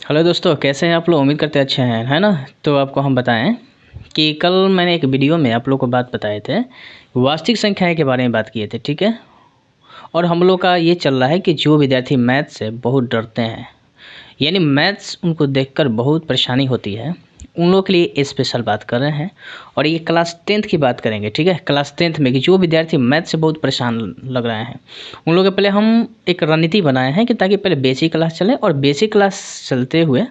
Hello दोस्तों, कैसे हैं आप लोग। उम्मीद करते हैं अच्छे हैं, है ना। तो आपको हम बताएं कि कल मैंने एक वीडियो में आप लोग को बात बताए थे, वास्तविक संख्याएं के बारे में बात किए थे, ठीक है। और हम लोग का ये चल रहा है कि जो विद्यार्थी मैथ से बहुत डरते हैं, यानी मैथ्स उनको देखकर बहुत परेशानी होती है, उन लोगों के लिए स्पेशल बात कर रहे हैं। और ये क्लास 10th की बात करेंगे, ठीक है। क्लास 10th में कि जो विद्यार्थी मैथ से बहुत परेशान लग रहे हैं, उन लोगों के पहले हम एक रणनीति बनाए हैं कि ताकि पहले बेसिक क्लास चले, और बेसिक क्लास चलते हुए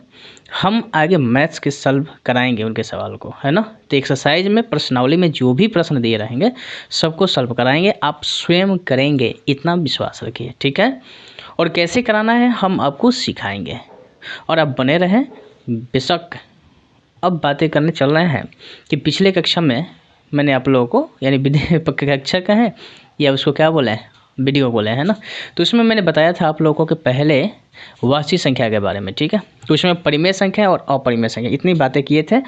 हम आगे मैथ्स के सॉल्व कराएंगे उनके सवाल को, है ना। तो एक्सरसाइज में प्रश्नावली में जो भी प्रश्न दिए रहेंगे सबको सॉल्व कराएंगे, आप स्वयं करेंगे, इतना विश्वास रखिए, ठीक है। और कैसे कराना है हम आपको सिखाएंगे, और आप बने रहें। बेशक अब बातें करने चल रहे हैं कि पिछले कक्षा में मैंने आप लोगों को, यानी कक्षा का है या उसको क्या बोले हैं, वीडियो बोले हैं ना, तो उसमें मैंने बताया था आप लोगों को कि पहले वास्तविक संख्या के बारे में, ठीक है। तो उसमें परिमेय संख्या और अपरिमेय संख्या इतनी बातें किए थे।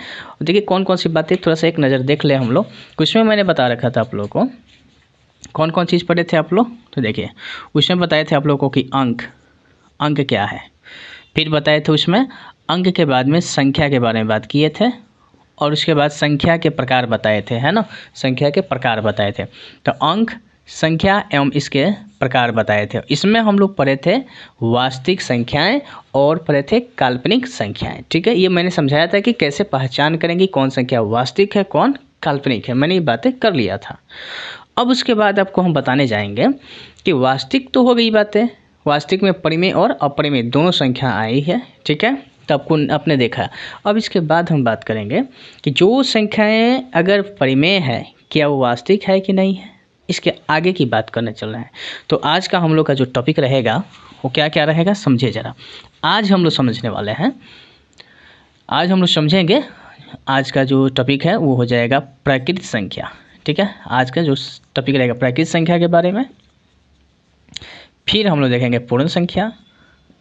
देखिए कौन कौन सी बातें, थोड़ा सा एक नज़र देख ले हम लोग। उसमें मैंने बता रखा था आप लोगों को कौन कौन चीज़ पढ़े थे आप लोग। तो देखिए उसमें बताए थे आप लोगों को कि अंक क्या है। फिर बताए थे उसमें अंक के बाद में संख्या के बारे में बात किए थे, और उसके बाद संख्या के प्रकार बताए थे, है ना। संख्या के प्रकार बताए थे, तो अंक, संख्या एवं इसके प्रकार बताए थे। इसमें हम लोग पढ़े थे वास्तविक संख्याएं और पढ़े थे काल्पनिक संख्याएं, ठीक है। ये मैंने समझाया था कि कैसे पहचान करेंगे कौन संख्या वास्तविक है कौन काल्पनिक है, मैंने ये बातें कर लिया था। अब उसके बाद आपको हम बताने जाएंगे कि वास्तविक तो हो गई बातें, वास्तविक में परिमेय और अपरिमेय दोनों संख्या आई है, ठीक है। तो आपको आपने देखा। अब इसके बाद हम बात करेंगे कि जो संख्याएं अगर परिमेय है क्या वो वास्तविक है कि नहीं है, इसके आगे की बात करने चल रहे हैं। तो आज का हम लोग का जो टॉपिक रहेगा वो क्या क्या रहेगा, समझिए ज़रा। आज हम लोग समझने वाले हैं, आज हम लोग समझेंगे, आज का जो टॉपिक है वो हो जाएगा प्राकृतिक संख्या, ठीक है। आज का जो टॉपिक रहेगा प्राकृतिक संख्या के बारे में। फिर हम लोग देखेंगे पूर्ण संख्या,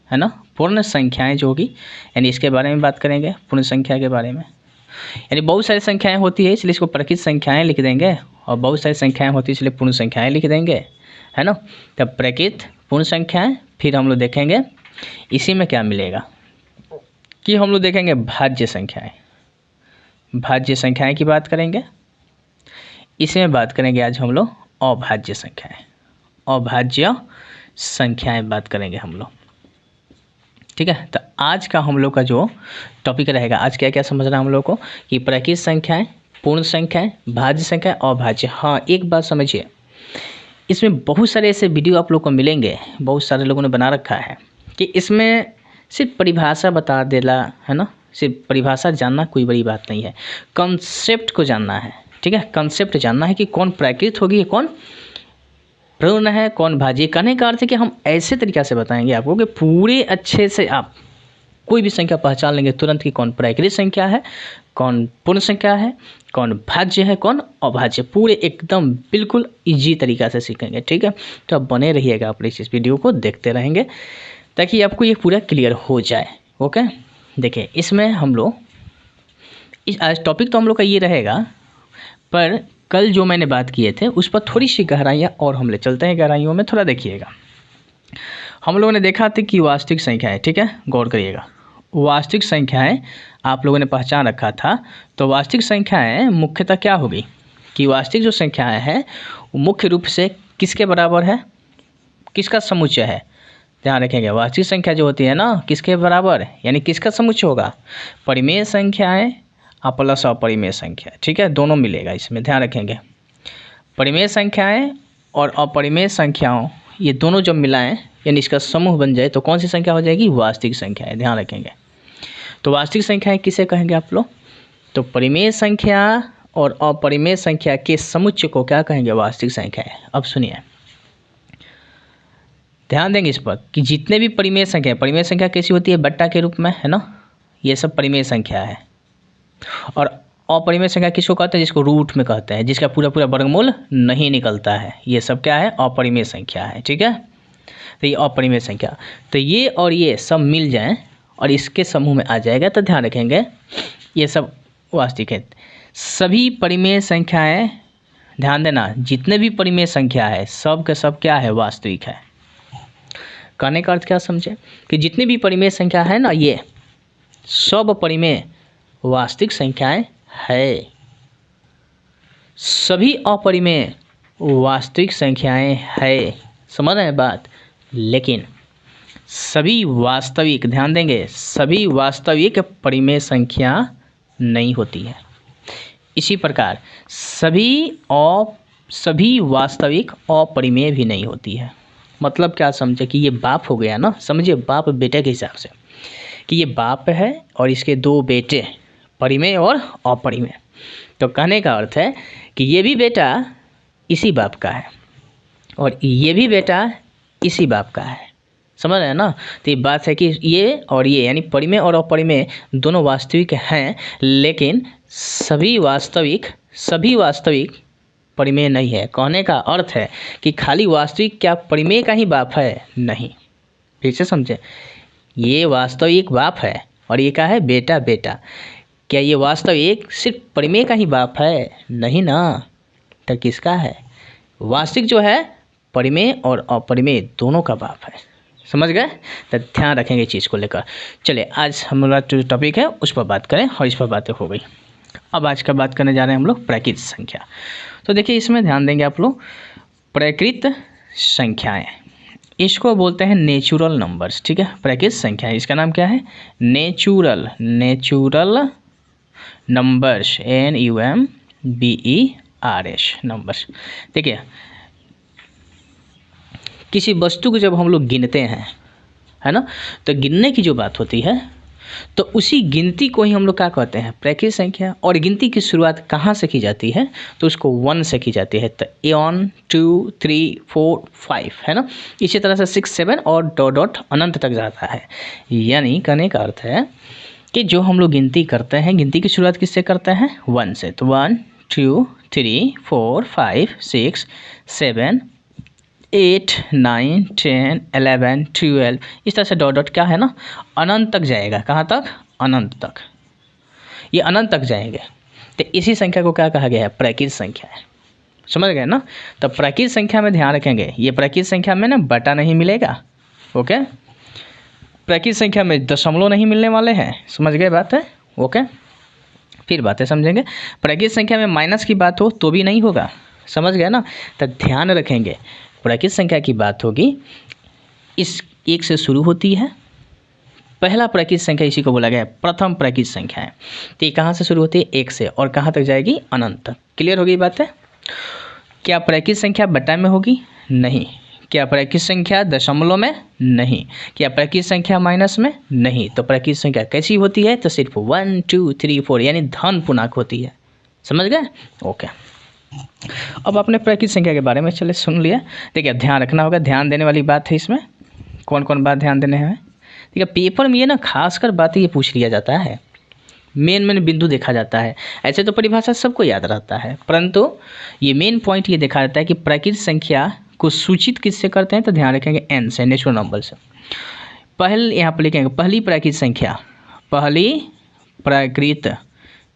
है ना। पूर्ण संख्याएं जो होगी, यानी इसके बारे में बात करेंगे, पूर्ण संख्या के बारे में। यानी बहुत सारी संख्याएं होती है इसलिए इसको प्राकृतिक संख्याएं लिख देंगे, और बहुत सारी संख्याएं होती है इसलिए पूर्ण संख्याएं लिख देंगे, है ना। तब प्राकृतिक, पूर्ण संख्याएं। फिर हम लोग देखेंगे इसी में क्या मिलेगा कि हम लोग देखेंगे भाज्य संख्याएँ, भाज्य संख्याएँ की बात करेंगे। इसमें बात करेंगे आज हम लोग अभाज्य संख्याएँ, अभाज्य संख्याएँ बात करेंगे हम लोग, ठीक है। तो आज का हम लोग का जो टॉपिक रहेगा, आज क्या क्या समझना है हम लोग को कि प्राकृतिक संख्याएं, पूर्ण संख्याएं, भाज्य संख्या, अभाज्य। हाँ एक बात समझिए, इसमें बहुत सारे ऐसे वीडियो आप लोग को मिलेंगे, बहुत सारे लोगों ने बना रखा है कि इसमें सिर्फ परिभाषा बता देला, है ना। सिर्फ परिभाषा जानना कोई बड़ी बात नहीं है, कॉन्सेप्ट को जानना है, ठीक है। कॉन्सेप्ट जानना है कि कौन प्राकृतिक होगी, कौन पूर्ण है, कौन भाज्य। कहने का अर्थ है कि हम ऐसे तरीक़ा से बताएंगे आपको कि पूरे अच्छे से आप कोई भी संख्या पहचान लेंगे तुरंत कि कौन प्राकृतिक संख्या है, कौन पूर्ण संख्या है, कौन भाज्य है, कौन अभाज्य। पूरे एकदम बिल्कुल इजी तरीक़ा से सीखेंगे, ठीक है। तो आप बने रहिएगा, आप इस वीडियो को देखते रहेंगे ताकि आपको ये पूरा क्लियर हो जाए, ओके। देखिए इसमें हम लोग आज टॉपिक तो हम लोग का ये रहेगा, पर कल जो मैंने बात किए थे उस पर थोड़ी सी गहराइयाँ और हम ले चलते हैं, गहराइयों में थोड़ा देखिएगा। हम लोगों ने देखा था कि वास्तविक संख्याएं, ठीक है, गौर करिएगा। वास्तविक संख्याएं आप लोगों ने पहचान रखा था। तो वास्तविक संख्याएं मुख्यतः क्या होगी कि वास्तविक जो संख्याएं हैं वो मुख्य रूप से किसके बराबर है, किसका समुच्चय है। ध्यान रखेंगे, वास्तविक संख्या जो होती है ना किसके बराबर, यानी किसका समुच्चय होगा, परिमेय संख्याएँ प्लस अपरिमेय संख्या, ठीक है, दोनों मिलेगा इसमें। ध्यान रखेंगे परिमेय संख्याएं और अपरिमेय संख्याओं ये दोनों जब मिलाएं यानी इसका समूह बन जाए तो कौन सी संख्या हो जाएगी, वास्तविक संख्याएं। ध्यान रखेंगे, तो वास्तविक संख्याएं किसे कहेंगे आप लोग, तो परिमेय संख्या और अपरिमेय संख्या के समुच्चय को क्या कहेंगे, वास्तविक संख्याएं। अब सुनिए, ध्यान देंगे इस पर कि जितने भी परिमेय संख्या कैसी होती है, बट्टा के रूप में, है ना, ये सब परिमेय संख्या है। और अपरिमेय संख्या किसको कहते हैं, जिसको रूट में कहते हैं, जिसका पूरा पूरा वर्गमूल नहीं निकलता है, ये सब क्या है, अपरिमेय संख्या है, ठीक है। तो ये अपरिमेय संख्या, तो ये और ये सब मिल जाएं और इसके समूह में आ जाएगा, तो ध्यान रखेंगे ये सब वास्तविक है। सभी परिमेय संख्याएं, ध्यान देना, जितने भी परिमेय संख्या है सब के सब क्या है, वास्तविक है। कहने का अर्थ क्या समझे कि जितनी भी परिमेय संख्या है ना, ये सब परिमेय वास्तविक संख्याएं है, सभी अपरिमेय वास्तविक संख्याएं है। समझ रहे हैं बात? लेकिन सभी वास्तविक, ध्यान देंगे, सभी वास्तविक परिमेय संख्या नहीं होती है। इसी प्रकार सभी वास्तविक अपरिमेय भी नहीं होती है। मतलब क्या समझे कि ये बाप हो गया ना, समझिए बाप बेटे के हिसाब से कि ये बाप है और इसके दो बेटे परिमेय और अपरिमेय। तो कहने का अर्थ है कि ये भी बेटा इसी बाप का है और ये भी बेटा इसी बाप का है। समझ रहे हैं ना? तो ये बात है कि ये और ये यानी परिमेय और अपरिमेय दोनों वास्तविक हैं, लेकिन सभी वास्तविक परिमेय नहीं है। कहने का अर्थ है कि खाली वास्तविक क्या परिमेय का ही बाप है? नहीं। फिर से समझे, ये वास्तविक बाप है और ये क्या है? बेटा बेटा। क्या ये वास्तविक सिर्फ परिमेय का ही बाप है? नहीं ना। तो किसका है? वास्तविक जो है परिमेय और अपरिमेय दोनों का बाप है। समझ गए? तो ध्यान रखेंगे इस चीज़ को लेकर। चलिए आज हमारा जो टॉपिक है उस पर बात करें और इस पर बातें हो गई। अब आज का बात करने जा रहे हैं हम लोग प्राकृत संख्या। तो देखिए इसमें ध्यान देंगे आप लोग, प्राकृत संख्याएं, इसको बोलते हैं नेचुरल नंबर्स। ठीक है, प्राकृत संख्या, इसका नाम क्या है? Natural numbers, NUMBERS numbers. देखिए किसी वस्तु को जब हम लोग गिनते हैं, है ना, तो गिनने की जो बात होती है तो उसी गिनती को ही हम लोग क्या कहते हैं? प्राकृत संख्या। और गिनती की शुरुआत कहाँ से की जाती है? तो उसको 1 से की जाती है। तो 1 2 3 4 5, है ना। इसी तरह से 6 7 और डॉट डॉट अनंत तक जाता है। यानी कहने का अर्थ है कि जो हम लोग गिनती करते हैं, गिनती की शुरुआत किससे करते हैं? 1 से। तो 1 2 3 4 5 6 7 8 9 10 11 12, इस तरह से डॉट डॉट क्या है ना, अनंत तक जाएगा। कहाँ तक? अनंत तक। ये अनंत तक जाएंगे। तो इसी संख्या को क्या कहा गया है? प्राकृत संख्या है। समझ गए ना? तो प्राकृत संख्या में ध्यान रखेंगे, ये प्राकृत संख्या में ना बटा नहीं मिलेगा। ओके, प्राकृत संख्या में दशमलव नहीं मिलने वाले हैं। समझ गए बात है? ओके, फिर बातें समझेंगे। प्राकृत संख्या में माइनस की बात हो तो भी नहीं होगा। समझ गए ना? तो ध्यान रखेंगे, प्राकृत संख्या की बात होगी इस 1 से शुरू होती है। पहला प्राकृत संख्या इसी को बोला गया है प्रथम प्राकृत संख्या है। तो ये कहाँ से शुरू होती है? 1 से, और कहाँ तक जाएगी? अनंत तक। क्लियर हो गई बात है? क्या प्राकृत संख्या बटा में होगी? नहीं। क्या प्राकृत संख्या दशमलव में? नहीं। क्या प्राकृत संख्या माइनस में? नहीं। तो प्राकृत संख्या कैसी होती है? तो सिर्फ 1 2 3 4 यानी धन पूर्णांक होती है। समझ गए? ओके, अब आपने प्राकृत संख्या के बारे में चले सुन लिया। देखिए ध्यान रखना होगा, ध्यान देने वाली बात है इसमें। कौन कौन बात ध्यान देने हैं? देखिए पेपर में ये ना खासकर बातें ये पूछ लिया जाता है, मेन बिंदु देखा जाता है। ऐसे तो परिभाषा सबको याद रहता है, परंतु ये मेन पॉइंट ये देखा जाता है कि प्राकृत संख्या को सूचित किससे करते हैं? तो ध्यान रखेंगे n से, नेचुरल नंबर से। पहले यहाँ पर लिखेंगे पहली प्राकृत संख्या, पहली प्राकृत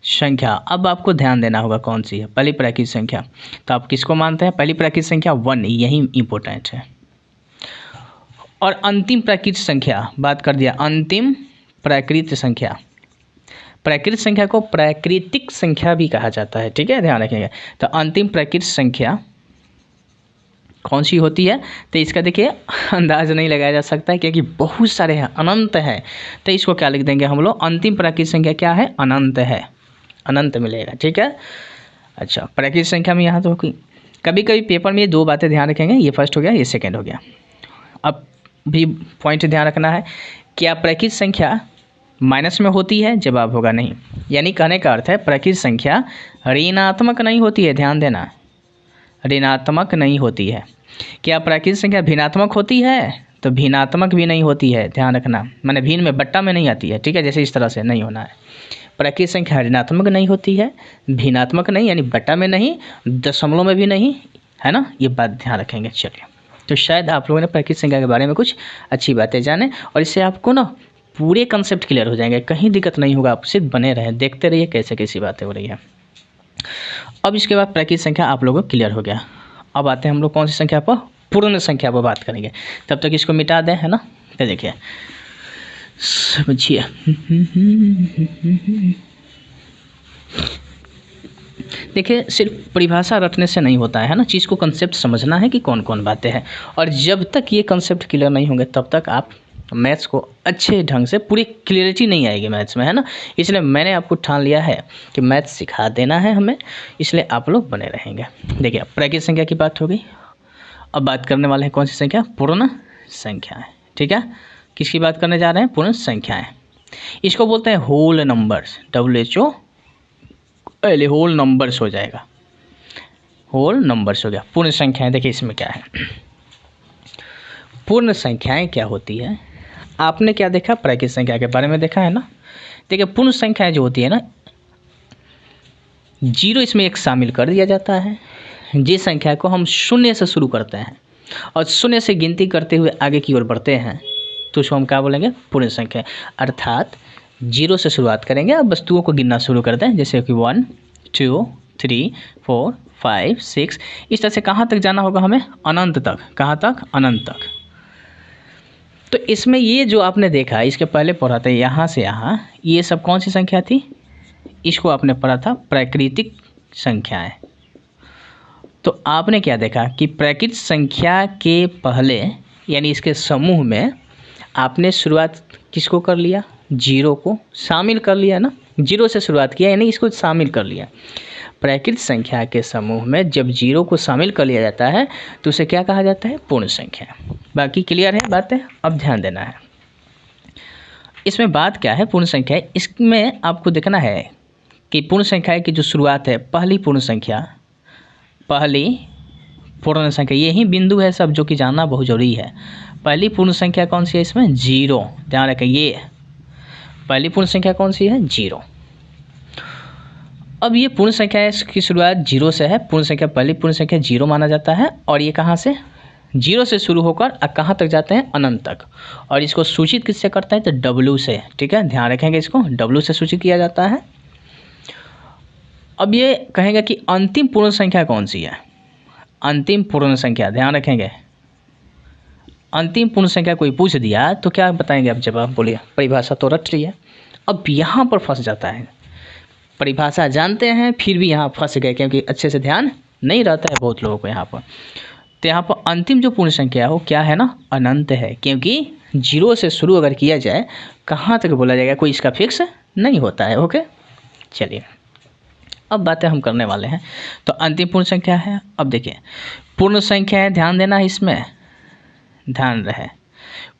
संख्या। अब आपको ध्यान देना होगा कौन सी है पहली प्राकृत संख्या। तो आप किसको मानते हैं? पहली प्राकृत संख्या 1, यही इंपॉर्टेंट है। और अंतिम प्राकृत संख्या, बात कर दिया अंतिम प्राकृत संख्या। प्राकृत संख्या को प्राकृतिक संख्या भी कहा जाता है। ठीक है, ध्यान रखेंगे। तो अंतिम प्राकृत संख्या कौन सी होती है? तो इसका देखिए अंदाज नहीं लगाया जा सकता है क्योंकि बहुत सारे हैं, अनंत है। तो इसको क्या लिख देंगे हम लोग? अंतिम प्राकृत संख्या क्या है? अनंत है, अनंत मिलेगा। ठीक है, अच्छा प्राकृत संख्या में यहाँ तो कभी कभी पेपर में ये 2 बातें ध्यान रखेंगे, ये फर्स्ट हो गया, ये सेकंड हो गया। अब भी पॉइंट ध्यान रखना है, क्या प्राकृत संख्या माइनस में होती है? जवाब होगा नहीं। यानी कहने का अर्थ है प्राकृत संख्या ऋणात्मक नहीं होती है। ध्यान देना, ऋणात्मक नहीं होती है। क्या प्राकृत संख्या भिन्नात्मक होती है? तो भिन्नात्मक भी नहीं होती है। ध्यान रखना, मैंने भिन्न में बट्टा में नहीं आती है। ठीक है, जैसे इस तरह से नहीं होना है। प्राकृत संख्या ऋणात्मक नहीं होती है, भिन्नात्मक नहीं यानी बट्टा में नहीं, दशमलव में भी नहीं, है ना। ये बात ध्यान रखेंगे। चलिए, तो शायद आप लोगों ने प्राकृत संख्या के बारे में कुछ अच्छी बातें जाने और इससे आपको ना पूरे कंसेप्ट क्लियर हो जाएंगे, कहीं दिक्कत नहीं होगा। आप सिर्फ बने रहें, देखते रहिए कैसे कैसी बातें हो रही है। अब इसके बाद प्राकृत संख्या आप लोगों को क्लियर हो गया। अब आते हैं हम लोग कौन सी संख्या पर? पूर्ण संख्या पर बात करेंगे। तब तक इसको मिटा दें, है ना। तो देखिए समझिए। देखिए, सिर्फ परिभाषा रटने से नहीं होता है ना, चीज़ को कंसेप्ट समझना है कि कौन कौन बातें हैं, और जब तक ये कंसेप्ट क्लियर नहीं होंगे तब तक आप मैथ्स को अच्छे ढंग से, पूरी क्लियरिटी नहीं आएगी मैथ्स में, है ना। इसलिए मैंने आपको ठान लिया है कि मैथ्स सिखा देना है हमें, इसलिए आप लोग बने रहेंगे। देखिए, प्राकृत संख्या की बात हो गई, अब बात करने वाले हैं कौन सी संख्या, पूर्ण संख्याएँ। ठीक है, किसकी बात करने जा रहे हैं, पूर्ण संख्याएँ। इसको बोलते हैं होल नंबर्स, WHO पहले होल नंबर्स हो जाएगा, होल नंबर्स हो गया। पूर्ण संख्याएं, देखिए इसमें क्या है, पूर्ण संख्याएं क्या होती है, आपने क्या देखा, प्राकृत संख्या के बारे में देखा है ना। देखिए, पूर्ण संख्याएं जो होती है ना, 0 इसमें एक शामिल कर दिया जाता है, जिस संख्या को हम शून्य से शुरू करते हैं और शून्य से गिनती करते हुए आगे की ओर बढ़ते हैं, तो उसको हम क्या बोलेंगे, पूर्ण संख्या। अर्थात 0 से शुरुआत करेंगे, अब वस्तुओं को गिनना शुरू करते हैं, जैसे कि 1 2 3 4 5 6, इस तरह से कहाँ तक जाना होगा हमें, अनंत तक। कहाँ तक, अनंत तक। तो इसमें ये जो आपने देखा, इसके पहले पढ़ा था यहाँ से यहाँ, ये सब कौन सी संख्या थी, इसको आपने पढ़ा था प्राकृतिक संख्याएं। तो आपने क्या देखा कि प्राकृतिक संख्या के पहले, यानी इसके समूह में आपने शुरुआत किसको कर लिया, 0 को शामिल कर लिया ना, 0 से शुरुआत किया, यानी इसको शामिल कर लिया। प्राकृतिक संख्या के समूह में जब 0 को शामिल कर लिया जाता है तो उसे क्या कहा जाता है, पूर्ण संख्या। बाकी क्लियर है बातें, अब ध्यान देना है। इसमें बात क्या है, पूर्ण संख्या, इसमें आपको देखना है कि पूर्ण संख्या की जो शुरुआत है, पहली पूर्ण संख्या, पहली पूर्ण संख्या, यही बिंदु है सब जो कि जानना बहुत जरूरी है। पहली पूर्ण संख्या कौन सी है इसमें, 0, ध्यान रखें, ये पहली पूर्ण संख्या कौन सी है, 0। अब ये पूर्ण संख्या की शुरुआत 0 से है, पूर्ण संख्या पहली पूर्ण संख्या 0 माना जाता है, और ये कहाँ से, 0 से शुरू होकर कहाँ तक जाते हैं, अनंत तक। और इसको सूचित किससे करते हैं, तो W से। ठीक है, ध्यान रखेंगे, इसको W से सूचित किया जाता है। अब ये कहेंगे कि अंतिम पूर्ण संख्या कौन सी है, अंतिम पूर्ण संख्या, ध्यान रखेंगे, अंतिम पूर्ण संख्या कोई पूछ दिया तो क्या बताएंगे आप, जवाब बोलिए, परिभाषा तो रट लिया। अब यहाँ पर फंस जाता है, परिभाषा जानते हैं फिर भी यहाँ फंस गए, क्योंकि अच्छे से ध्यान नहीं रहता है बहुत लोगों को यहाँ पर। तो यहाँ पर अंतिम जो पूर्ण संख्या हो क्या है ना, अनंत है, क्योंकि 0 से शुरू अगर किया जाए कहाँ तक बोला जाएगा, कोई इसका फिक्स नहीं होता है। ओके, चलिए अब बातें हम करने वाले हैं। तो अंतिम पूर्ण संख्या है। अब देखिए, पूर्ण संख्याएं, ध्यान देना है इसमें, ध्यान रहे,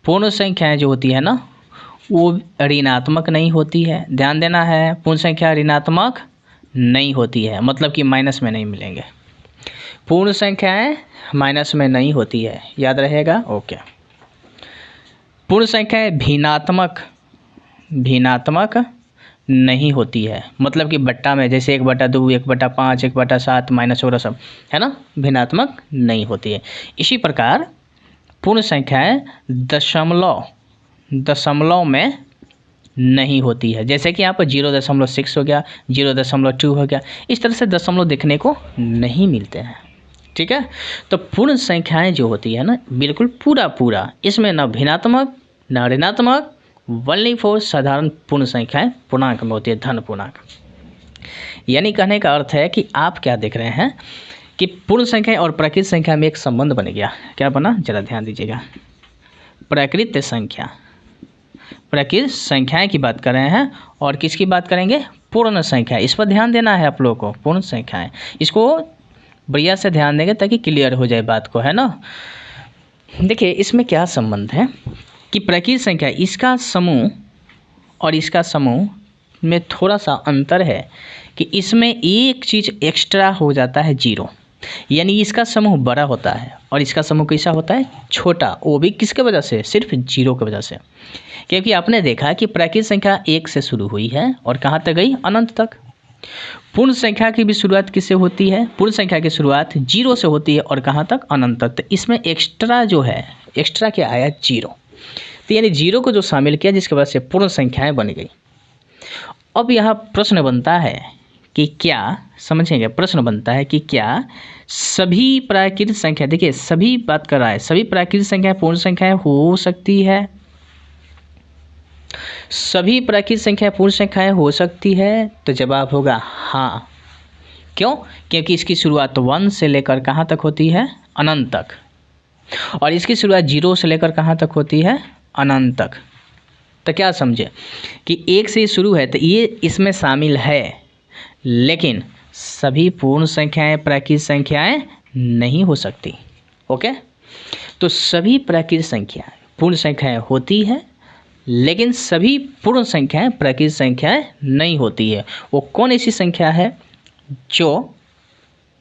पूर्ण संख्याएं जो होती है ना, वो ऋणात्मक नहीं होती है। ध्यान देना है, पूर्ण संख्या ऋणात्मक नहीं होती है, मतलब कि माइनस में नहीं मिलेंगे। पूर्ण संख्याएं माइनस में नहीं होती है, याद रहेगा। ओके, पूर्ण संख्याएं भिन्नात्मक नहीं होती है, मतलब कि बट्टा में, जैसे 1/2 1/5 1/7 माइनस वगैरह सब है ना, भिन्नात्मक नहीं होती है। इसी प्रकार पूर्ण संख्याएं दशमलव में नहीं होती है, जैसे कि यहाँ पर 0.6 हो गया, 0.2 हो गया, इस तरह से दशमलव देखने को नहीं मिलते हैं। ठीक है, तो पूर्ण संख्याएं जो होती है ना, बिल्कुल पूरा, इसमें न भिन्नात्मक न ऋणात्मक, ओनली फॉर साधारण पूर्ण संख्याएं पूर्णांक में होती है, धन पूर्णांक। यानी कहने का अर्थ है कि आप क्या देख रहे हैं कि पूर्ण संख्या और प्राकृत संख्या में एक संबंध बन गया। क्या बना, जरा ध्यान दीजिएगा। प्राकृत संख्याएं की बात कर रहे हैं, और किसकी बात करेंगे, पूर्ण संख्या। इस पर ध्यान देना है आप लोगों को, पूर्ण संख्याएं, इसको बढ़िया से ध्यान देंगे ताकि क्लियर हो जाए बात को, है ना। देखिए, इसमें क्या संबंध है कि प्राकृत संख्या, इसका समूह और इसका समूह में थोड़ा सा अंतर है कि इसमें एक चीज़ एक्स्ट्रा हो जाता है, 0, यानी इसका समूह बड़ा होता है और इसका समूह कैसा होता है, छोटा। वो भी किसके वजह से, सिर्फ 0 की वजह से। क्योंकि आपने देखा कि प्राकृत संख्या 1 से शुरू हुई है और कहाँ तक गई, अनंत तक। पूर्ण संख्या की भी शुरुआत किससे होती है, पूर्ण संख्या की शुरुआत 0 से होती है और कहाँ तक, अनंत तक। तो इसमें एक्स्ट्रा जो है, एक्स्ट्रा क्या आया, 0। तो यानी 0 को जो शामिल किया, जिसकी वजह से पूर्ण संख्याएं बन गई। अब यहाँ प्रश्न बनता है कि क्या, समझेंगे, प्रश्न बनता है कि क्या सभी प्राकृतिक संख्या, देखिए सभी बात कर रहा है, सभी प्राकृतिक संख्या पूर्ण संख्याएं हो सकती है। सभी प्राकृतिक संख्याएं पूर्ण संख्याएं हो सकती है, तो जवाब होगा हाँ। क्यों? क्योंकि इसकी शुरुआत 1 से लेकर कहाँ तक होती है? अनंत तक। और इसकी शुरुआत 0 से लेकर कहाँ तक होती है? अनंत तक। तो क्या समझे कि 1 से शुरू है तो ये इसमें शामिल है, लेकिन सभी पूर्ण संख्याएं प्राकृतिक संख्याएं नहीं हो सकती। ओके, तो सभी प्राकृतिक संख्याएं पूर्ण संख्याएं होती है, लेकिन सभी पूर्ण संख्याएं प्राकृतिक संख्याएं नहीं होती है। वो कौन ऐसी संख्या है जो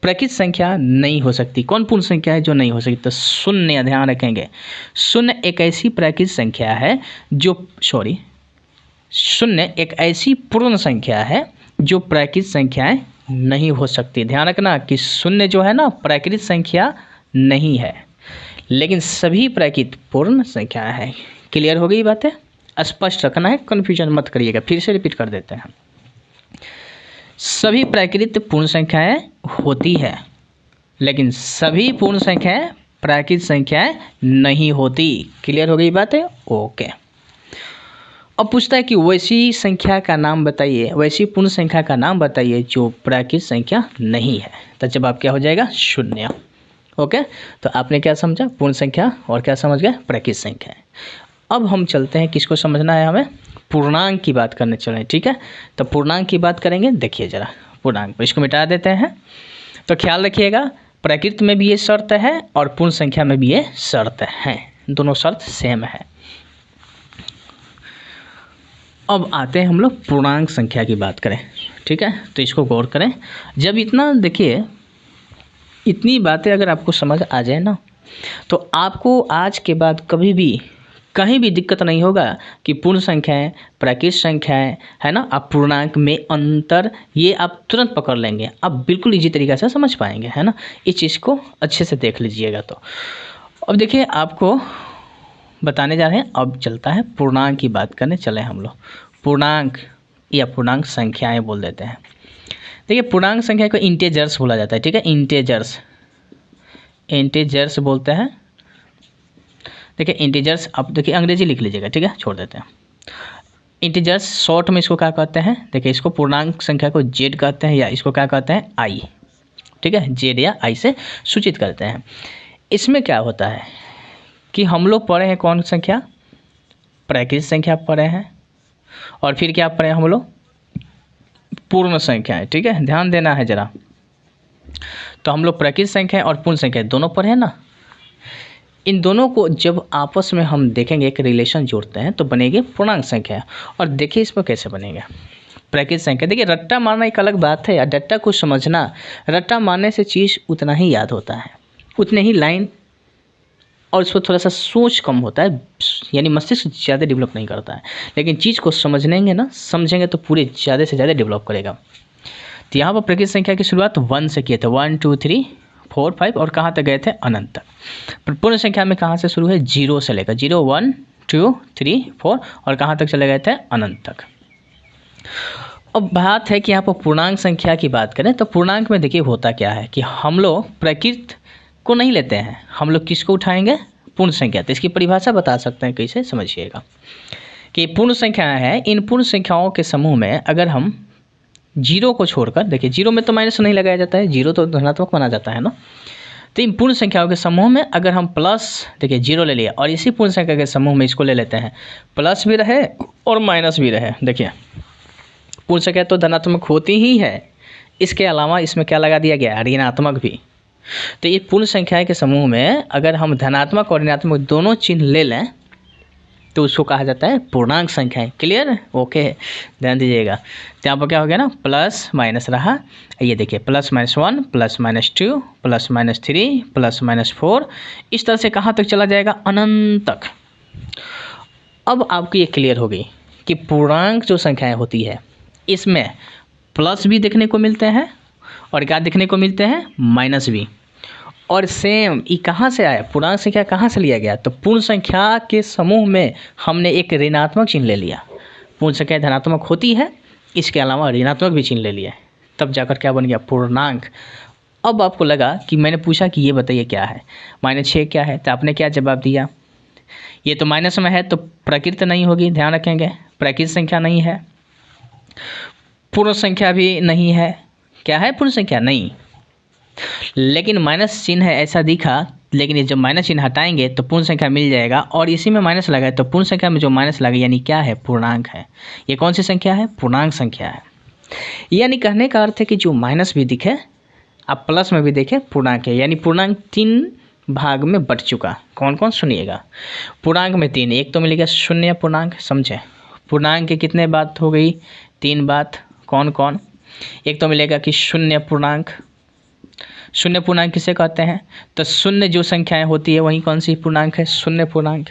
प्राकृतिक संख्या नहीं हो सकती? कौन पूर्ण संख्या है जो नहीं हो सकती? तो शून्य, ध्यान रखेंगे। शून्य एक ऐसी प्राकृतिक संख्या है जो शून्य एक ऐसी पूर्ण संख्या है जो प्राकृतिक संख्याएं नहीं हो सकती। ध्यान रखना कि शून्य जो है ना प्राकृतिक संख्या नहीं है, लेकिन सभी प्राकृतिक पूर्ण संख्या है। क्लियर हो गई बातें? स्पष्ट रखना है, कन्फ्यूजन मत करिएगा। फिर से रिपीट कर देते हैं। सभी प्राकृतिक पूर्ण संख्याएं होती है, लेकिन सभी पूर्ण संख्याएं प्राकृतिक संख्याएं नहीं होती। क्लियर हो गई बातें? ओके। अब पूछता है कि वैसी संख्या का नाम बताइए, वैसी पूर्ण संख्या का नाम बताइए जो प्राकृतिक संख्या नहीं है। तो जवाब क्या हो जाएगा? शून्य। ओके, तो आपने क्या समझा? पूर्ण संख्या और क्या समझ गए? प्राकृतिक संख्या। अब हम चलते हैं, किसको समझना है हमें? पूर्णांक की बात करने चलें। ठीक है, तो पूर्णांक की बात करेंगे। देखिए जरा पूर्णांक, इसको मिटा देते हैं। तो ख्याल रखिएगा, प्राकृत में भी ये शर्त है और पूर्ण संख्या में भी ये शर्त है, दोनों शर्त सेम है। अब आते हैं हम लोग पूर्णांक संख्या की बात करें। ठीक है, तो इसको गौर करें। जब इतना देखिए, इतनी बातें अगर आपको समझ आ जाए ना, तो आपको आज के बाद कभी भी कहीं भी दिक्कत नहीं होगा कि पूर्ण संख्याएं प्राकृतिक संख्याएं है ना, आप पूर्णांक में अंतर ये आप तुरंत पकड़ लेंगे, आप बिल्कुल इजी तरीक़े से समझ पाएंगे, है ना। इस चीज़ को अच्छे से देख लीजिएगा। तो अब देखिए, आपको बताने जा रहे हैं। अब चलता है पूर्णांक की बात करने चले हम लोग। पूर्णांक या पूर्णांक संख्याएँ बोल देते हैं। देखिए, पूर्णांक संख्या को इंटेजर्स बोला जाता है। ठीक है, इंटेजर्स बोलते हैं। देखिए इंटीजर्स, आप देखिए अंग्रेजी लिख लीजिएगा। ठीक है, छोड़ देते हैं। इंटीजर्स शॉर्ट में इसको क्या कहते हैं? देखिए, इसको पूर्णांक संख्या को जेड कहते हैं, या इसको क्या कहते हैं? आई। ठीक है, जेड या आई से सूचित करते हैं। इसमें क्या होता है कि हम लोग पढ़े हैं कौन संख्या? प्राकृतिक संख्या पढ़े हैं, और फिर क्या पढ़े हम लोग? पूर्ण संख्याएं। ठीक है, ध्यान देना है जरा। तो हम लोग प्राकृतिक संख्या और पूर्ण संख्या दोनों पढ़े हैं ना। इन दोनों को जब आपस में हम देखेंगे, एक रिलेशन जोड़ते हैं, तो बनेगी पूर्णांक संख्या। और देखिए इसमें कैसे बनेगा प्राकृतिक संख्या। देखिए, रट्टा मारना एक अलग बात है, या रट्टा को समझना। रट्टा मारने से चीज़ उतना ही याद होता है, उतने ही लाइन, और उसको थोड़ा सा सोच कम होता है, यानी मस्तिष्क ज़्यादा डेवलप नहीं करता है। लेकिन चीज़ को समझेंगे तो पूरे ज़्यादा से ज़्यादा डेवलप करेगा। तो यहाँ पर प्राकृतिक संख्या की शुरुआत 1 से किए थे, 1 2 3 4 5, और कहाँ तक गए थे? अनंत तक। पूर्ण संख्या में कहाँ से शुरू है? 0 से लेकर 0 1 2 3 4, और कहाँ तक चले गए थे? अनंत तक। अब बात है कि यहाँ पर पूर्णांक संख्या की बात करें, तो पूर्णांक में देखिए होता क्या है कि हम लोग प्राकृत को नहीं लेते हैं, हम लोग किसको उठाएंगे? पूर्ण संख्या। तो इसकी परिभाषा बता सकते हैं कैसे, समझिएगा कि पूर्ण संख्याएं हैं। इन पूर्ण संख्याओं के समूह में अगर हम 0 को छोड़कर, देखिए 0 में तो माइनस नहीं लगाया जाता है, 0 तो धनात्मक माना जाता है ना। तो इन पूर्ण संख्याओं के समूह में अगर हम प्लस, देखिए 0 ले लिया, और इसी पूर्ण संख्या के समूह में इसको ले लेते हैं, प्लस भी रहे और माइनस भी रहे। देखिए, पूर्ण संख्या तो धनात्मक होती ही है, इसके अलावा इसमें क्या लगा दिया गया? ऋणात्मक भी। तो ये पूर्ण संख्या के समूह में अगर हम धनात्मक और ऋणात्मक दोनों चिन्ह ले लें, तो उसको कहा जाता है पूर्णांक संख्याएं। क्लियर? ओके, ध्यान दीजिएगा। तो यहाँ पर क्या हो गया ना, प्लस माइनस रहा, ये देखिए प्लस -1 प्लस -2 प्लस -3 प्लस -4, इस तरह से कहाँ तक चला जाएगा? अनंत तक। अब आपको ये क्लियर हो गई कि पूर्णांक जो संख्याएं होती है, इसमें प्लस भी देखने को मिलते हैं, और क्या देखने को मिलते हैं? माइनस भी। और सेम ये कहाँ से आया? पूर्णांक संख्या कहाँ से लिया गया? तो पूर्ण संख्या के समूह में हमने एक ऋणात्मक चिन्ह ले लिया। पूर्ण संख्या धनात्मक होती है, इसके अलावा ऋणात्मक भी चिन्ह ले लिया, तब जाकर क्या बन गया? पूर्णांक। अब आपको लगा कि मैंने पूछा कि ये बताइए क्या है, -6 क्या है, तो आपने क्या जवाब दिया? ये तो माइनस में है तो प्रकृत नहीं होगी, ध्यान रखेंगे, प्रकृत संख्या नहीं है। पूर्ण संख्या भी नहीं है, क्या है पूर्ण संख्या नहीं, लेकिन माइनस चिन्ह है ऐसा दिखा, लेकिन ये जब माइनस चिन्ह हटाएंगे तो पूर्ण संख्या मिल जाएगा, और इसी में माइनस लगा है तो पूर्ण संख्या में जो माइनस लगा यानी क्या है, पूर्णांक है। ये कौन सी संख्या है, पूर्णांक संख्या है। यानी कहने का अर्थ है कि जो माइनस भी दिखे आप प्लस में भी देखें पूर्णांक है, यानी पूर्णांक 3 भाग में बट चुका। कौन कौन सुनिएगा, पूर्णांक में 3, एक तो मिलेगा शून्य पूर्णांक, समझे, पूर्णांक के कितने बात हो गई, 3 बात, कौन कौन, एक तो मिलेगा कि शून्य पूर्णांक। शून्य पूर्णांक किसे कहते हैं, तो शून्य जो संख्याएं होती है वही कौन सी पूर्णांक है, शून्य पूर्णांक।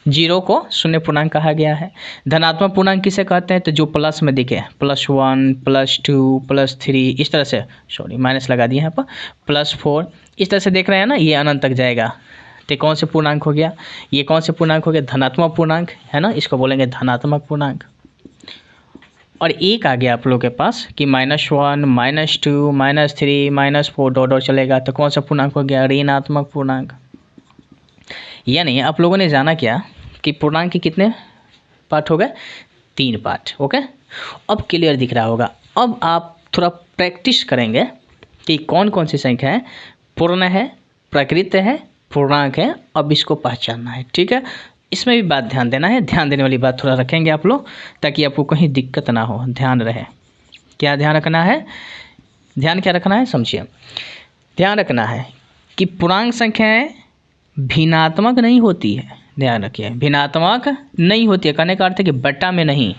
जीरो को शून्य पूर्णांक कहा गया है। धनात्मक पूर्णांक किसे कहते हैं, तो जो प्लस में दिखे, +1 +2 +3 इस तरह से, सॉरी माइनस लगा दिए यहाँ पर, +4 इस तरह से देख रहे हैं ना, ये अनंत तक जाएगा। तो कौन से पूर्णांक हो गया, ये कौन से पूर्णांक हो गया, धनात्मक पूर्णांक है ना, इसको बोलेंगे धनात्मक पूर्णांक। और एक आ गया आप लोगों के पास कि -1 -2 -3 -4 डॉट चलेगा, तो कौन सा पूर्णांक हो गया, ऋणात्मक पूर्णांक। यानी आप लोगों ने जाना क्या कि पूर्णांक के कितने पार्ट हो गए, 3 पार्ट, ओके। अब क्लियर दिख रहा होगा। अब आप थोड़ा प्रैक्टिस करेंगे कि कौन कौन सी संख्या है पूर्ण है, प्रकृत है, पूर्णांक है, अब इसको पहचानना है, ठीक है। इसमें भी बात ध्यान देना है, ध्यान देने वाली बात थोड़ा रखेंगे आप लोग, ताकि आपको कहीं दिक्कत ना हो, ध्यान रहे। क्या ध्यान रखना है, ध्यान क्या रखना है, समझिए, ध्यान रखना है कि पूर्णांक संख्याएं भिन्नात्मक नहीं होती है, ध्यान रखिए, भिन्नात्मक नहीं होती है, कहने का अर्थ है कि बट्टा में नहीं।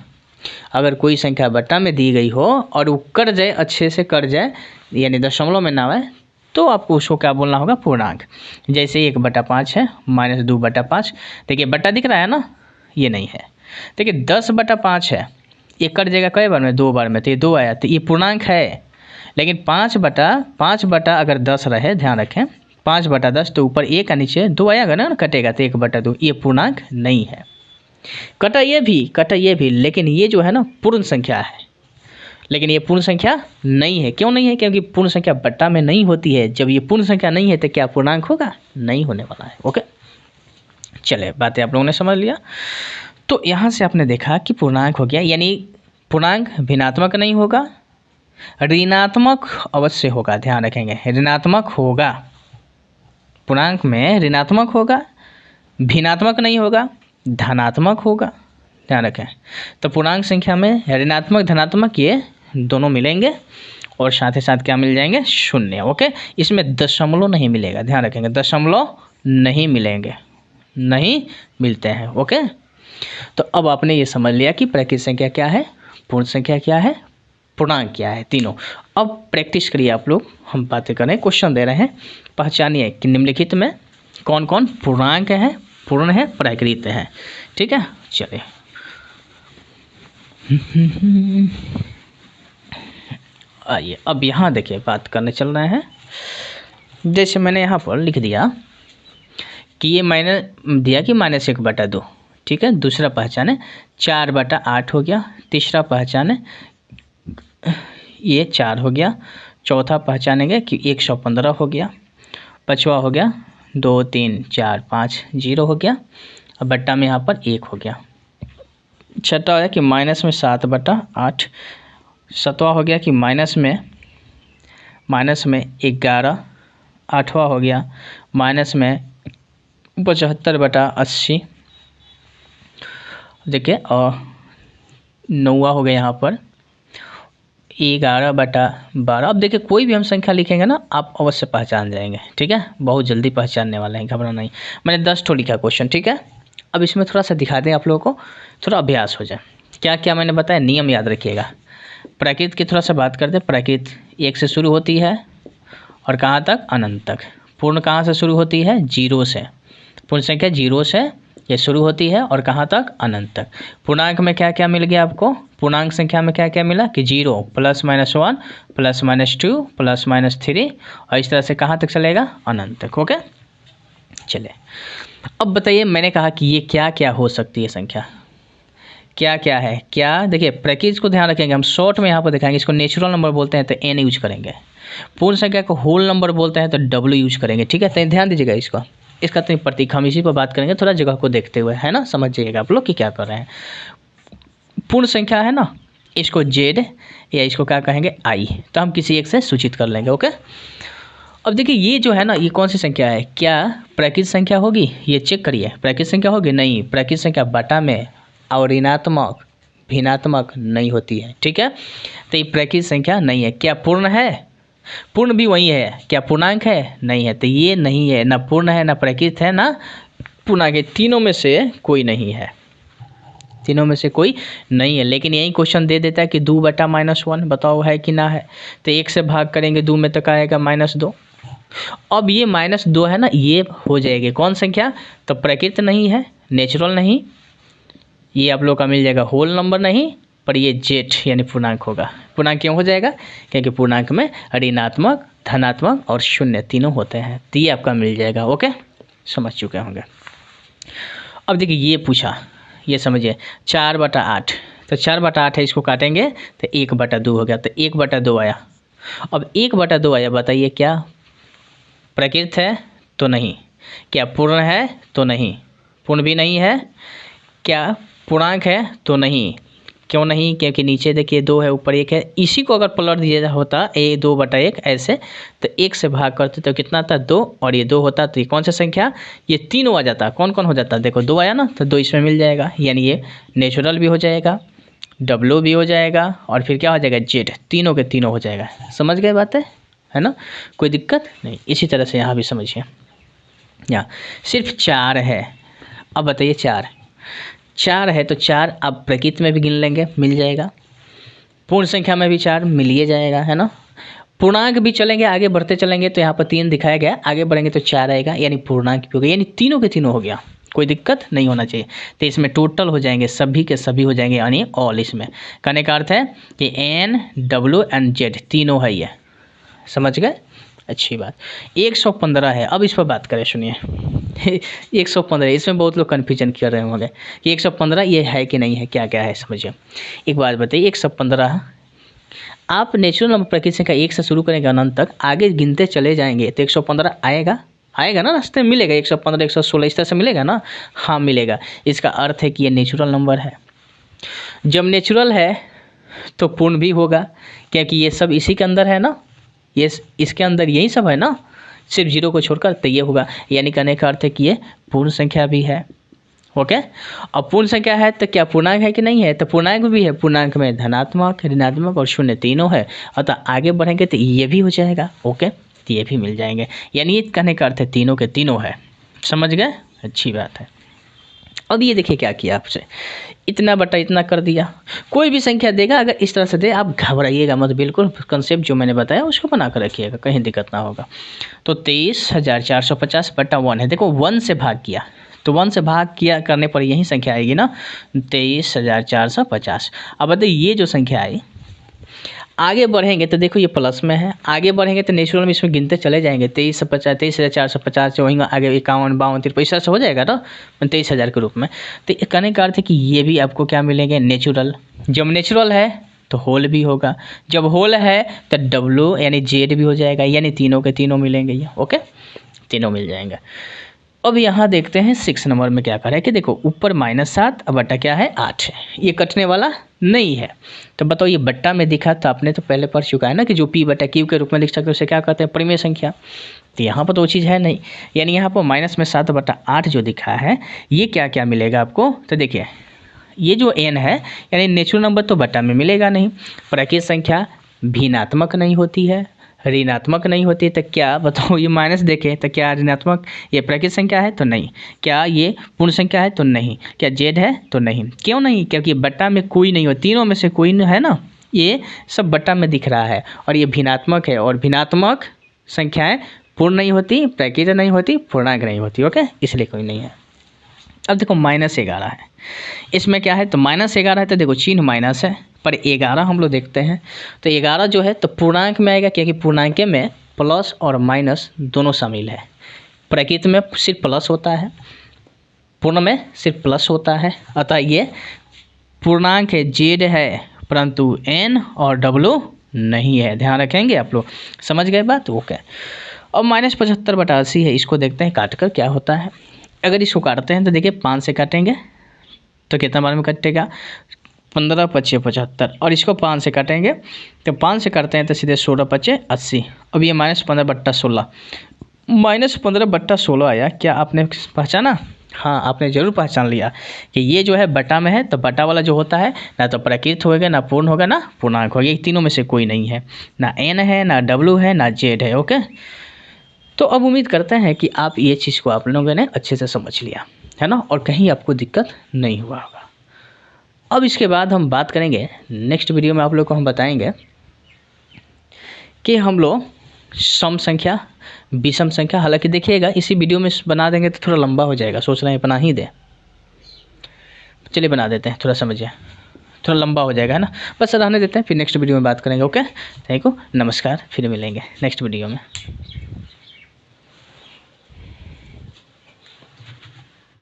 अगर कोई संख्या बट्टा में दी गई हो और वो कट जाए, अच्छे से कट जाए, यानी दशमलव में ना आए, तो आपको उसको क्या बोलना होगा, पूर्णांक। जैसे 1/5 है, -2/5, देखिए बट्टा दिख रहा है ना, ये नहीं है। देखिए 10/5 है, ये कट जाएगा कई बार में, 2 बार में, तो ये 2 आया, तो ये पूर्णांक है। लेकिन 5/5 अगर 10 रहे, ध्यान रखें, 5/10 तो ऊपर 1 का नीचे 2 आएगा ना, कटेगा तो 1/2, ये पूर्णांक नहीं है। कटा ये भी, लेकिन ये जो है ना पूर्ण संख्या है, लेकिन ये पूर्ण संख्या नहीं है। क्यों नहीं है, क्योंकि पूर्ण संख्या बट्टा में नहीं होती है। जब ये पूर्ण संख्या नहीं है तो क्या पूर्णांक होगा, नहीं होने वाला है, ओके। चले, बातें आप लोगों ने समझ लिया। तो यहाँ से आपने देखा कि पूर्णांक हो गया, यानी पूर्णांक भिन्नात्मक नहीं होगा, ऋणात्मक अवश्य होगा, ध्यान रखेंगे, ऋणात्मक होगा, पूर्णांक में ऋणात्मक होगा, भिन्नात्मक नहीं होगा, धनात्मक होगा, ध्यान रखें। तो पूर्णांक संख्या में ऋणात्मक धनात्मक ये दोनों मिलेंगे, और साथ ही साथ क्या मिल जाएंगे, शून्य, ओके। इसमें दशमलव नहीं मिलेगा, ध्यान रखेंगे, दशमलव नहीं मिलेंगे, नहीं मिलते हैं, ओके। तो अब आपने ये समझ लिया कि प्रकृत संख्या क्या है, पूर्ण संख्या क्या है, पूर्णांक क्या है, तीनों। अब प्रैक्टिस करिए आप लोग, हम बातें करें, क्वेश्चन दे रहे हैं, पहचानिए कि निम्नलिखित में कौन कौन पूर्णांक है, पूर्ण है, प्रकृत है, ठीक है। चलिए आइए, अब यहाँ देखिए बात करने चल रहे हैं। जैसे मैंने यहाँ पर लिख दिया कि ये मैंने दिया कि -1/2, ठीक है। दूसरा पहचाने 4/8 हो गया, तीसरा पहचाने ये 4 हो गया, चौथा पहचानेंगे कि 115 हो गया, पाँचवा हो गया 2 3 4 5 0 हो गया, अब बट्टा में यहाँ पर 1 हो गया। छठा हो गया कि -7/8, सातवां हो गया कि माइनस में 11, आठवां हो गया -75/80, देखिए, और नौवां हो गया यहाँ पर 11/12। अब देखिए कोई भी हम संख्या लिखेंगे ना, आप अवश्य पहचान जाएंगे, ठीक है, बहुत जल्दी पहचानने वाले हैं, घबराना नहीं। मैंने 10 ठो लिखा क्वेश्चन, ठीक है। अब इसमें थोड़ा सा दिखा दें आप लोगों को, थोड़ा अभ्यास हो जाए। क्या क्या मैंने बताया, नियम याद रखिएगा। प्रकृत की थोड़ा सा बात करते हैं। प्रकृत 1 से शुरू होती है और कहाँ तक, अनंत तक। पूर्ण कहाँ से शुरू होती है, 0 से। पूर्ण संख्या 0 से ये शुरू होती है और कहाँ तक, अनंत तक। पूर्णांक में क्या क्या मिल गया आपको, पूर्णांक संख्या में क्या क्या मिला कि 0 +-1 +-2 +-3, और इस तरह से कहाँ तक चलेगा, अनंत तक, ओके। चले, अब बताइए, मैंने कहा कि ये क्या क्या हो सकती है संख्या, क्या क्या है, क्या देखिए प्रकृति को ध्यान रखेंगे, हम शॉर्ट में यहाँ पर दिखाएंगे। इसको नेचुरल नंबर बोलते हैं तो n यूज करेंगे, पूर्ण संख्या को होल नंबर बोलते हैं तो w यूज करेंगे, ठीक है। तो ध्यान दीजिएगा इसको, इसका तो प्रतीक हम इसी पर बात करेंगे थोड़ा जगह को देखते हुए, है ना, समझ जाइएगा आप लोग कि क्या कर रहे हैं। पूर्ण संख्या है ना, इसको जेड या इसको क्या कहेंगे आई, तो हम किसी एक से सूचित कर लेंगे। ओके, अब देखिए ये जो है ना, ये कौन सी संख्या है, क्या प्राकृत संख्या होगी, ये चेक करिए, प्राकृत संख्या होगी, नहीं, प्राकृत संख्या बटा में और ऋणात्मक भिन्नात्मक नहीं होती है, ठीक है, तो ये प्राकृत संख्या नहीं है। क्या पूर्ण है, पूर्ण भी वही है, क्या पूर्णांक है, नहीं है, तो ये नहीं है, ना पूर्ण है, ना प्राकृत है, ना पूर्णांक है, तीनों में से कोई नहीं है, तीनों में से कोई नहीं है। लेकिन यही क्वेश्चन दे देता है कि 2/-1, बताओ है कि ना है, तो 1 से भाग करेंगे 2 में, तो क्या आएगा -2। अब ये -2 है ना, ये हो जाएगी कौन संख्या, तो प्राकृत नहीं है, नेचुरल नहीं, ये आप लोग का मिल जाएगा होल नंबर नहीं, पर ये जेड यानी पूर्णांक होगा। पूर्णांक क्यों हो जाएगा, क्योंकि पूर्णांक में ऋणात्मक, धनात्मक और शून्य तीनों होते हैं, तो ये आपका मिल जाएगा। ओके, समझ चुके होंगे। अब देखिए ये पूछा, ये समझिए 4/8, तो 4/8 है, इसको काटेंगे तो 1/2 हो गया, तो 1/2 आया। अब 1/2 आया, बताइए क्या प्राकृत है, तो नहीं, क्या पूर्ण है, तो नहीं, पूर्ण भी नहीं है, क्या पूर्णांक है, तो नहीं, क्यों नहीं, क्योंकि नीचे देखिए 2 है, ऊपर 1 है, इसी को अगर पलट दिया होता 2/1 ऐसे, तो 1 से भाग करते तो कितना था 2, और ये 2 होता तो ये कौन सा संख्या, ये तीनों आ जाता, कौन कौन हो जाता, देखो 2 आया ना, तो 2 इसमें मिल जाएगा, यानी ये नेचुरल भी हो जाएगा, डब्ल्यू भी हो जाएगा, और फिर क्या हो जाएगा जेड, तीनों के तीनों हो जाएगा। समझ गए बात है ना, कोई दिक्कत नहीं। इसी तरह से यहाँ भी समझिए, यहाँ सिर्फ 4 है, अब बताइए 4 है, तो 4 अब प्रकृत में भी गिन लेंगे, मिल जाएगा, पूर्ण संख्या में भी 4 मिल ही जाएगा, है ना, पूर्णांक भी चलेंगे, आगे बढ़ते चलेंगे तो यहाँ पर 3 दिखाया गया, आगे बढ़ेंगे तो 4 आएगा, यानी पूर्णांक भी हो गया, यानी तीनों के तीनों हो गया, कोई दिक्कत नहीं होना चाहिए। तो इसमें टोटल हो जाएंगे, सभी के सभी हो जाएंगे, यानी ऑल। इसमें कहने का अर्थ है कि एन, डब्ल्यू एंड जेड तीनों है, ये समझ गए, अच्छी बात। 115 है, अब इस पर बात करें, सुनिए 115, इसमें बहुत लोग कन्फ्यूजन कर रहे होंगे कि 115 ये है कि नहीं है, क्या क्या है, समझिए। एक बात बताइए, 115 आप नेचुरल नंबर प्राकृत संख्या 1 से शुरू करेंगे अनंत तक, आगे गिनते चले जाएंगे तो 115 आएगा ना, रास्ते में मिलेगा, 115, 116 इस तरह से मिलेगा ना, हाँ मिलेगा। इसका अर्थ है कि ये नेचुरल नंबर है, जब नेचुरल है तो पूर्ण भी होगा, क्योंकि ये सब इसी के अंदर है ना, ये इसके अंदर यही सब है ना, सिर्फ 0 को छोड़कर, तो ये होगा, यानी कहने का अर्थ है कि ये पूर्ण संख्या भी है। ओके, अब पूर्ण संख्या है तो क्या पूर्णांक है कि नहीं है, तो पूर्णांक भी है, पूर्णांक में धनात्मक, ऋणात्मक और शून्य तीनों है, अतः आगे बढ़ेंगे तो ये भी हो जाएगा। ओके, तो ये भी मिल जाएंगे, यानी ये कहने का अर्थ है तीनों के तीनों है, समझ गए, अच्छी बात है। अब ये देखिए क्या किया आपसे, इतना बटा इतना कर दिया, कोई भी संख्या देगा अगर इस तरह से दे, आप घबराइएगा मत, बिल्कुल कंसेप्ट जो मैंने बताया उसको बना कर रखिएगा, कहीं दिक्कत ना होगा। तो 23,450/1 है, देखो 1 से भाग किया, तो 1 से भाग किया करने पर यही संख्या आएगी ना, 23,450। अब बताइए ये जो संख्या आई, आगे बढ़ेंगे तो देखो ये प्लस में है, आगे बढ़ेंगे तो नेचुरल में इसमें गिनते चले जाएंगे, 23,450 से वहीं आगे 51, 52, 53 से हो जाएगा ना 23,000 के रूप में। तो कहने का अर्थ है कि ये भी आपको क्या मिलेंगे, नेचुरल। जब नेचुरल है तो होल भी होगा, जब होल है तो डब्ल्यू यानी जेड भी हो जाएगा, यानी तीनों के तीनों मिलेंगे ये। ओके, तीनों मिल जाएंगे। अब यहाँ देखते हैं 6 नंबर में क्या करें कि देखो ऊपर -7 अब बट्टा क्या है 8 है, ये कटने वाला नहीं है, तो बताओ ये बट्टा में दिखा तो आपने तो पहले पढ़ चुका है ना कि जो p/q के रूप में लिख सकते हो उसे क्या कहते हैं, परिमेय संख्या। तो यहाँ पर तो वो चीज़ है नहीं, यानी यहाँ पर -7/8 जो दिखा है ये क्या क्या मिलेगा आपको, तो देखिए ये जो n है यानी नेचुरल नंबर तो बट्टा में मिलेगा नहीं, प्राकृत संख्या भिन्नात्मक नहीं होती है, ऋणात्मक नहीं होती, तो क्या बताओ ये माइनस देखें तो क्या ऋणात्मक ये प्राकृत संख्या है, तो नहीं, क्या ये पूर्ण संख्या है, तो नहीं, क्या जेड है, तो नहीं। क्यों नहीं, क्योंकि बट्टा में कोई नहीं हो, तीनों में से कोई है ना, ये सब बट्टा में दिख रहा है, और ये भिन्नात्मक है, और भिन्नात्मक संख्याएँ पूर्ण नहीं होती, प्राकृत नहीं होती, पूर्णांक नहीं होती। ओके, इसलिए कोई नहीं है। अब देखो -11 है, इसमें क्या है, तो -11 है, तो देखो चिन्ह माइनस है, पर 11 हम लोग देखते हैं, तो 11 जो है तो पूर्णांक में आएगा, क्योंकि पूर्णांक में प्लस और माइनस दोनों शामिल है, प्राकृत में सिर्फ प्लस होता है, पूर्ण में सिर्फ प्लस होता है, अतः ये पूर्णांक है, जेड है, परंतु एन और डब्ल्यू नहीं है, ध्यान रखेंगे आप लोग, समझ गए बात। ओके, अब -75/80 है, इसको देखते हैं काट कर क्या होता है। अगर इसको काटते हैं तो देखिए 5 से काटेंगे तो कितना बार में कटेगा, 15 5 75, और इसको 5 से काटेंगे तो 5 से काटते हैं तो सीधे 16 5 80। अब ये -15/16, -15/16 आया। क्या आपने पहचाना? हाँ, आपने ज़रूर पहचान लिया कि ये जो है बटा में है, तो बटा वाला जो होता है ना तो प्राकृत होगा, ना पूर्ण होगा, ना पूर्णांक होगा। ये तीनों में से कोई नहीं है, ना एन है, ना डब्ल्यू है, ना जेड है। ओके, तो अब उम्मीद करते हैं कि आप ये चीज़ को आप लोगों ने अच्छे से समझ लिया है ना, और कहीं आपको दिक्कत नहीं हुआ होगा। अब इसके बाद हम बात करेंगे, नेक्स्ट वीडियो में आप लोग को हम बताएंगे कि हम लोग सम संख्या, विषम संख्या, हालांकि देखिएगा इसी वीडियो में बना देंगे तो थोड़ा लंबा हो जाएगा, सोच रहे हैं बना ही दें। चलिए बना देते हैं, थोड़ा समझिए, थोड़ा लंबा हो जाएगा है ना, बस रहने देते हैं, फिर नेक्स्ट वीडियो में बात करेंगे। ओके, थैंक यू, नमस्कार, फिर मिलेंगे नेक्स्ट वीडियो में।